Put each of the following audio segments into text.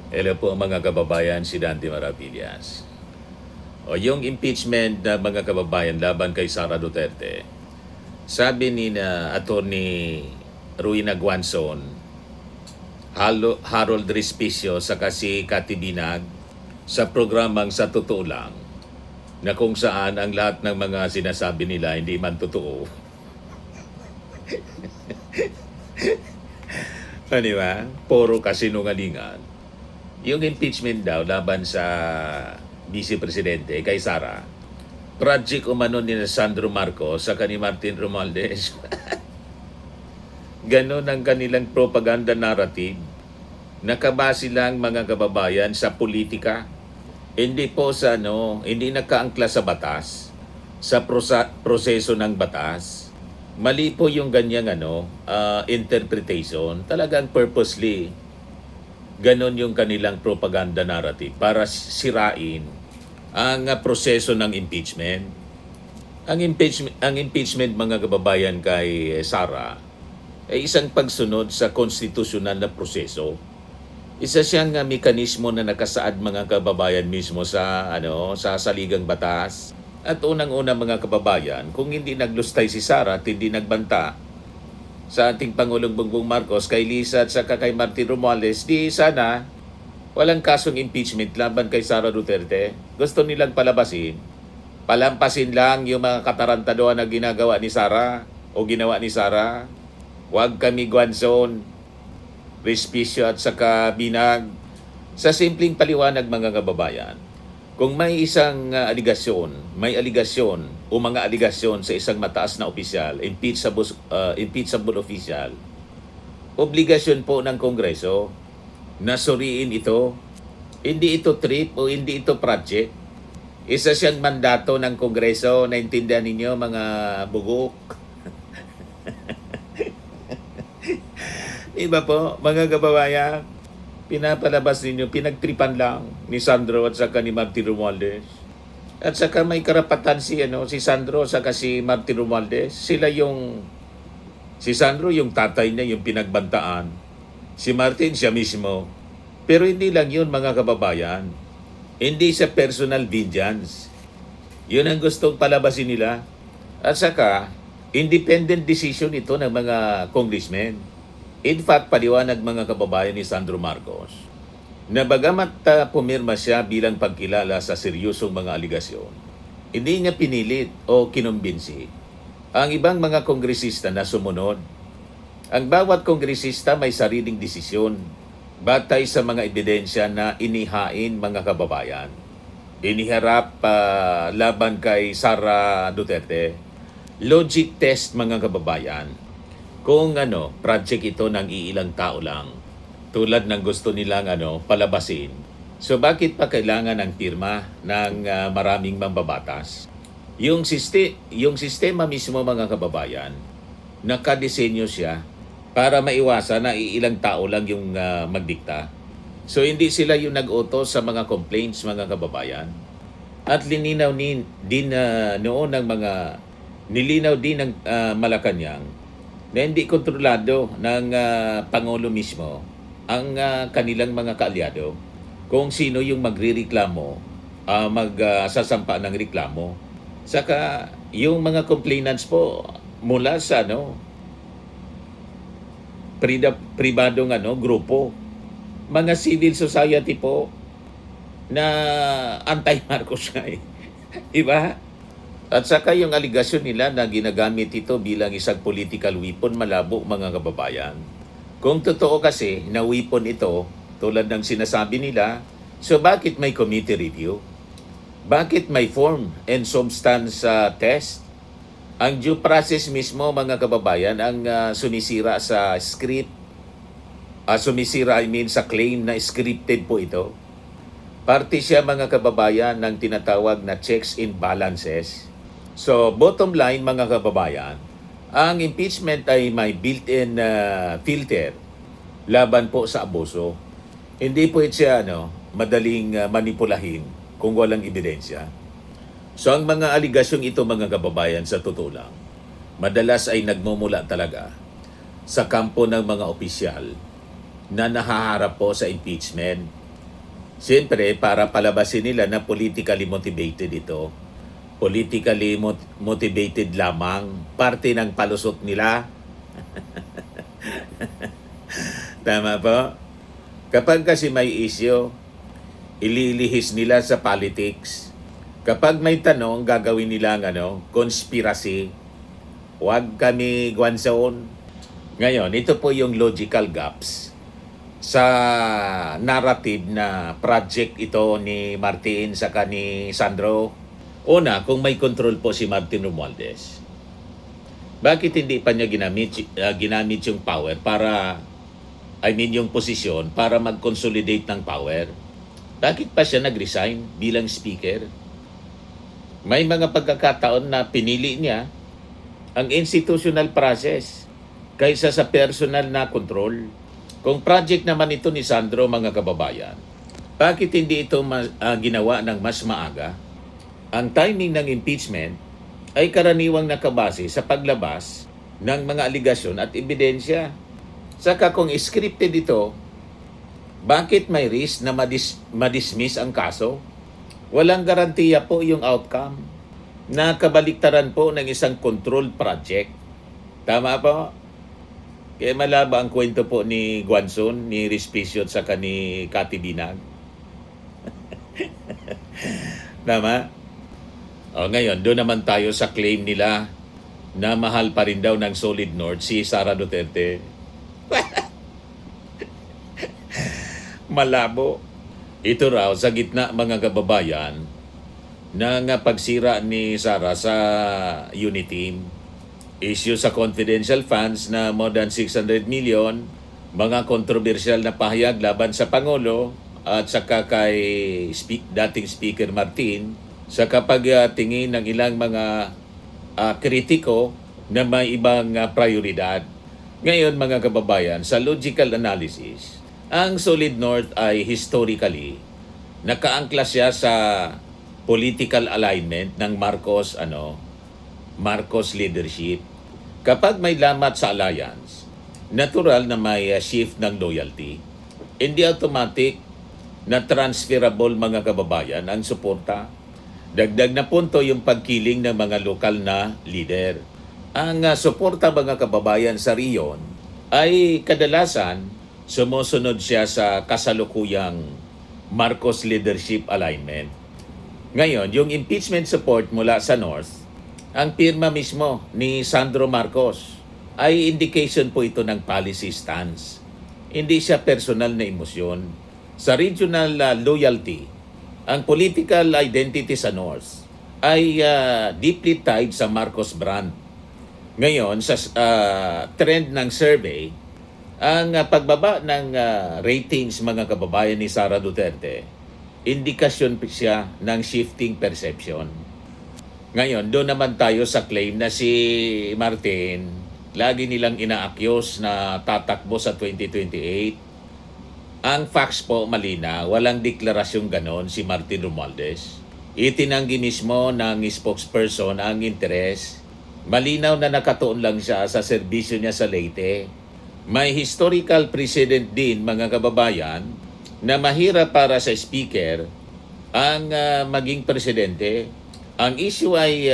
Hello po mga kababayan, si Dante Maravillas. O yung impeachment na mga kababayan laban kay Sara Duterte, sabi ni na Attorney Ruina Guanzon, Harold Respicio sa si Cathy Binag sa programang Sa Totoo Lang, na kung saan ang lahat ng mga sinasabi nila hindi man totoo. Di ba? Puro kasinungalingan. Yung impeachment daw laban sa Vice Presidente kay Sara, project umano ni Sandro Marcos sa ni Martin Romualdez. Ganon ang kanilang propaganda narrative. Nakabase lang mga kababayan sa politika. Hindi po sa hindi nakaangkla sa batas, sa proseso ng batas. Mali po yung ganyang interpretation. Talagang purposely ganon yung kanilang propaganda narrative para sirain ang proseso ng impeachment. Ang impeachment mga kababayan kay Sara ay isang pagsunod sa konstitusyonal na proseso. Isa siyang mekanismo na nakasaad mga kababayan mismo sa sa saligang batas. At unang-una mga kababayan, kung hindi naglustay si Sara at hindi nagbanta sa ating Pangulong Bongbong Marcos kay Lisa at saka kay Martin Romualdez, di sana walang kasong impeachment laban kay Sara Duterte. Gusto nilang palabasin. Palampasin lang yung mga katarantaduhan na ginagawa ni Sara o ginawa ni Sara. Huwag kami Guanzon, Respicio at saka Binag. Sa simpleng paliwanag mga kababayan, kung may isang may aligasyon o mga aligasyon sa isang mataas na opisyal, impeachable official, obligasyon po ng Kongreso na suriin ito. Hindi ito trip o hindi ito project. Isa siyang mandato ng Kongreso, naintindihan ninyo mga bugok. Diba po, mga kababayan? Pinapalabas ninyo, pinagtripan lang ni Sandro at saka ni Martin Romualdez. At saka may karapatan si Sandro at saka si Martin Romualdez. Si Sandro yung tatay niya, yung pinagbantaan. Si Martin siya mismo. Pero hindi lang yun mga kababayan. Hindi sa personal vengeance. Yun ang gustong palabasin nila. At saka, independent decision ito ng mga congressmen. In fact, paliwanag mga kababayan ni Sandro Marcos na bagamat pumirma siya bilang pagkilala sa seryosong mga aligasyon, hindi niya pinilit o kinumbinsi ang ibang mga kongresista na sumunod. Ang bawat kongresista may sariling desisyon batay sa mga ebidensya na inihain mga kababayan. Iniharap laban kay Sara Duterte. Logic test mga kababayan. Kung project ito ng iilang tao lang, tulad ng gusto nilang palabasin, so bakit pa kailangan ng pirma ng maraming mambabatas? Yung sistema mismo mga kababayan, nakadesenyo siya para maiwasan na iilang tao lang yung magdikta. So hindi sila yung nag-utos sa mga complaints mga kababayan. At nilinaw din noon ng nilinaw din ng Malacanang na hindi kontrolado ng Pangulo mismo ang kanilang mga kaalyado kung sino yung magrireklamo, magsasampa ng reklamo. Saka yung mga complainants po mula sa pribadong grupo, mga civil society po na anti-Marcos nga eh. Diba? At saka yung aligasyon nila na ginagamit ito bilang isang political weapon, malabo mga kababayan. Kung totoo kasi na weapon ito, tulad ng sinasabi nila, so bakit may committee review? Bakit may form and substance test? Ang due process mismo mga kababayan ang sumisira sa script, sumisira sa claim na scripted po ito. Parte siya mga kababayan ng tinatawag na checks and balances. So, bottom line mga kababayan, ang impeachment ay may built-in filter laban po sa abuso. Hindi po siya madaling manipulahin kung walang ebidensya. So, ang mga aligasyong ito mga kababayan sa totoo lang, madalas ay nagmumula talaga sa kampo ng mga opisyal na nahaharap po sa impeachment. Siyempre, para palabasin nila na politically motivated ito. Politically motivated lamang. Parte ng palusot nila. Tama po? Kapag kasi may issue, ililihis nila sa politics. Kapag may tanong, gagawin nila conspiracy. Huwag kami guwansaon. Ngayon, ito po yung logical gaps sa narrative na project ito ni Martin saka ni Sandro. Una, kung may control po si Martin Romualdez, bakit hindi pa niya ginamit yung power para, yung posisyon para mag-consolidate ng power? Bakit pa siya nag-resign bilang speaker? May mga pagkakataon na pinili niya ang institutional process kaysa sa personal na control. Kung project naman ito ni Sandro, mga kababayan, bakit hindi ito ginawa ng mas maaga? Ang timing ng impeachment ay karaniwang nakabase sa paglabas ng mga aligasyon at ebidensya. Saka kung scripted ito, bakit may risk na madismiss ang kaso? Walang garantiya po yung outcome na kabaliktaran po ng isang controlled project. Tama po? Kaya malaba ang kwento po ni Guanzon, ni Respicio at saka ni Cathy Binag. Tama? O ngayon, doon naman tayo sa claim nila na mahal pa rin daw ng Solid North si Sara Duterte. Malabo. Ito raw sa gitna, mga kababayan, ng pagsira ni Sara sa Uniteam. Issue sa confidential funds na more than 600 million, mga kontrobersyal na pahayag laban sa Pangulo at saka kay dating Speaker Martin, sa kapag tingin ng ilang mga kritiko na may ibang prioridad. Ngayon, mga kababayan, sa logical analysis, ang Solid North ay historically nakaangkla siya sa political alignment ng Marcos leadership. Kapag may lamat sa alliance, natural na may shift ng loyalty. Hindi automatic na transferable, mga kababayan, ang suporta. Dagdag na punto yung pagkiling ng mga lokal na leader. Ang suporta, mga kababayan, sa riyon ay kadalasan sumusunod siya sa kasalukuyang Marcos leadership alignment. Ngayon, yung impeachment support mula sa North, ang pirma mismo ni Sandro Marcos, ay indication po ito ng policy stance. Hindi siya personal na emosyon. Sa regional loyalty, ang political identity sa North ay deeply tied sa Marcos brand. Ngayon, sa trend ng survey, ang pagbaba ng ratings, mga kababayan, ni Sara Duterte, indikasyon siya ng shifting perception. Ngayon, doon naman tayo sa claim na si Martin, lagi nilang inaakyos na tatakbo sa 2028. Ang facts po malina, walang deklarasyong ganon si Martin Romualdez. Itinanggi mismo ng spokesperson ang interes. Malinaw na nakatuon lang siya sa serbisyo niya sa Leyte. May historical precedent din, mga kababayan, na mahirap para sa speaker ang maging presidente. Ang issue ay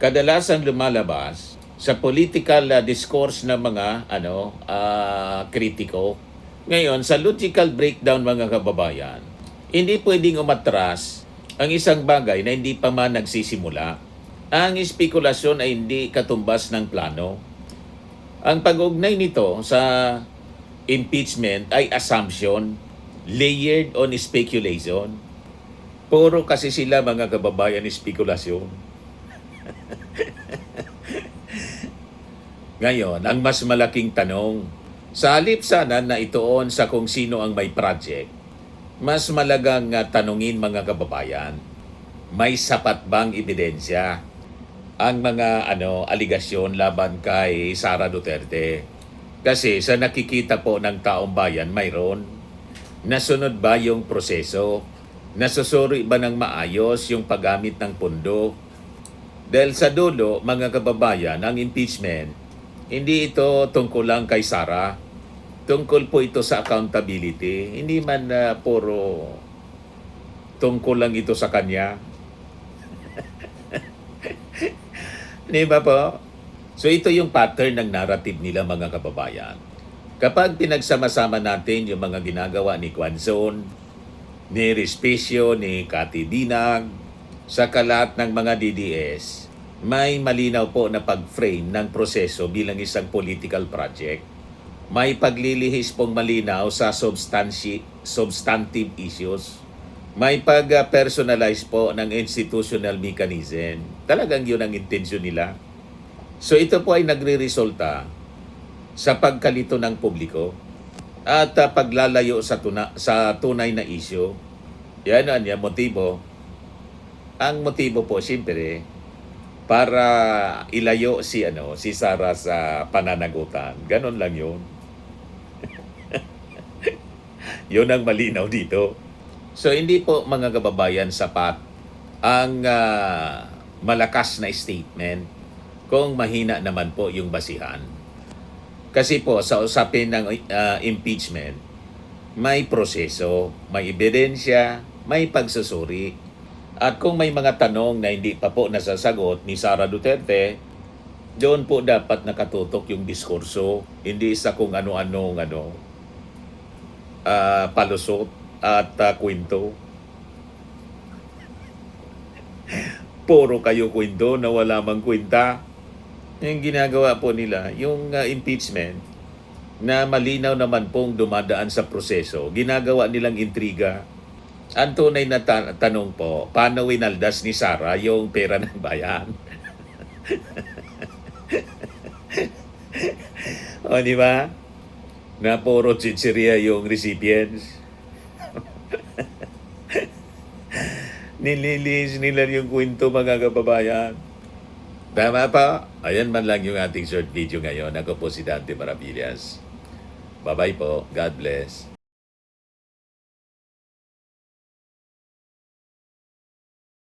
kadalasan lumalabas sa political discourse ng mga kritiko. Ngayon, sa logical breakdown, mga kababayan, hindi pwedeng umatras ang isang bagay na hindi pa man nagsisimula. Ang espekulasyon ay hindi katumbas ng plano. Ang pag-ugnay nito sa impeachment ay assumption, layered on speculation. Puro kasi sila, mga kababayan, spekulasyon. Ngayon, ang mas malaking tanong, sa halip sana na ituon sa kung sino ang may project, mas malagang tanungin, mga kababayan, may sapat bang ebidensya ang mga aligasyon laban kay Sara Duterte? Kasi sa nakikita po ng taong bayan, mayroon. Nasunod ba yung proseso? Nasusuri ba ng maayos yung paggamit ng pondo? Dahil sa dulo, mga kababayan, ang impeachment, hindi ito tungkol lang kay Sara. Tungkol po ito sa accountability. Hindi man puro tungkol lang ito sa kanya. Di ba po? So ito yung pattern ng narrative nila mga kababayan. Kapag pinagsama-sama natin yung mga ginagawa ni Quanzon, ni Respicio, ni Cathy Dinag, sa kalat ng mga DDS, may malinaw po na pag-frame ng proseso bilang isang political project. May paglilihis pong malinaw sa substantive issues. May pag-personalize po ng institutional mechanism. Talagang yun ang intensyon nila. So ito po ay nagre-resulta sa pagkalito ng publiko at paglalayo sa tunay na issue. Yan ang motibo. Ang motibo po siyempre para ilayo si Sara sa pananagutan. Ganon lang yun. Yun ang malinaw dito. So hindi po mga kababayan sapat ang malakas na statement kung mahina naman po yung basihan. Kasi po sa usapin ng impeachment, may proseso, may ebidensya, may pagsusuri. At kung may mga tanong na hindi pa po nasasagot ni Sara Duterte, doon po dapat nakatutok yung diskurso, hindi sa kung ano-anong palusot at kwento. Puro kayo kwento na wala mang kwenta. Yung ginagawa po nila, yung impeachment, na malinaw naman pong dumadaan sa proseso, ginagawa nilang intriga. Ang tunay na tanong po, paano winaldas ni Sara yung pera ng bayan? O, di ba? Na puro chicheria yung recipients. Nililis nila yung kwento mga kababayan. Tama pa? Ayan man lang yung ating short video ngayon. Ako po si Dante Maravillas. Bye-bye po. God bless.